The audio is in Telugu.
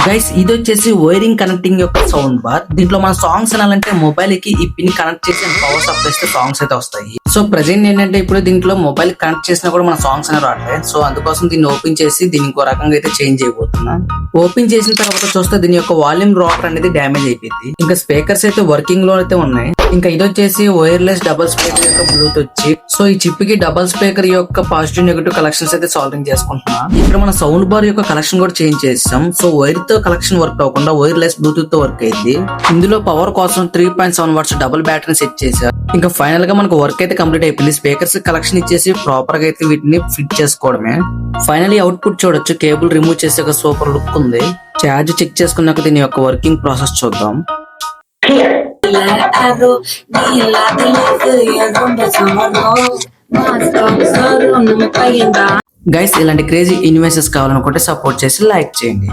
గైస్ ఇది వచ్చేసి వైరింగ్ కనెక్టింగ్ యొక్క సౌండ్ బార్. దీంట్లో మన సాంగ్స్ వినాలంటే మొబైల్ కి ఈ పిన్ కనెక్ట్ చేసి పవర్ సప్లై ఇస్తే సాంగ్స్ అయితే వస్తాయి. సో ప్రెజెంట్ ఏంటంటే ఇప్పుడు దీంట్లో మొబైల్ కనెక్ట్ చేసినా కూడా మన సాంగ్స్ అనేవి రావట్లేదు. సో అందుకోసం దీన్ని ఓపెన్ చేసి దీన్ని ఇంకో రకంగా అయితే చేంజ్ చేయబోతున్నా. ఓపెన్ చేసిన తర్వాత చూస్తే దీని యొక్క వాల్యూమ్ రాకర్ అనేది డ్యామేజ్ అయిపోయింది. ఇంకా స్పీకర్స్ అయితే వర్కింగ్ లో అయితే ఉన్నాయి. ఇంకా ఇది వచ్చేసి వైర్లెస్ డబుల్ స్పీకర్ యొక్క బ్లూటూత్ చిప్. సో ఈ చిప్ కి డబుల్ స్పీకర్ యొక్క పాజిటివ్ నెగటివ్ కలెక్షన్స్ అయితే సాల్వింగ్ చేసుకుంటున్నా. ఇక్కడ మన సౌండ్ బార్ యొక్క కలెక్షన్ కూడా చేంజ్ చేసాం. సో వైర్ తో కలెక్షన్ వర్క్ అవ్వకుండా వైర్లెస్ బ్లూటూత్ తో వర్క్ అయింది. ఇందులో పవర్ కోసం 3.7 వాట్స్ డబుల్ బ్యాటరీ సెట్ చేశారు. ఇంకా ఫైనల్ గా మనకు వర్క్ అయితే కంప్లీట్ అయిపోయింది. స్పీకర్స్ కలెక్షన్ ఇచ్చేసి ప్రాపర్ గా అయితే వీటిని ఫిట్ చేసుకోవడమే. ఫైనలీ అవుట్పుట్ చూడొచ్చు. కేబుల్ రిమూవ్ చేసే సూపర్ లుక్ ఉంది. ఛార్జ్ చెక్ చేసుకున్నాక దీని యొక్క వర్కింగ్ ప్రాసెస్ చూద్దాం. గైస్ ఇలాంటి క్రేజీ ఇన్వెస్టర్స్ కావాలనుకుంటే సపోర్ట్ చేసి లైక్ చేయండి.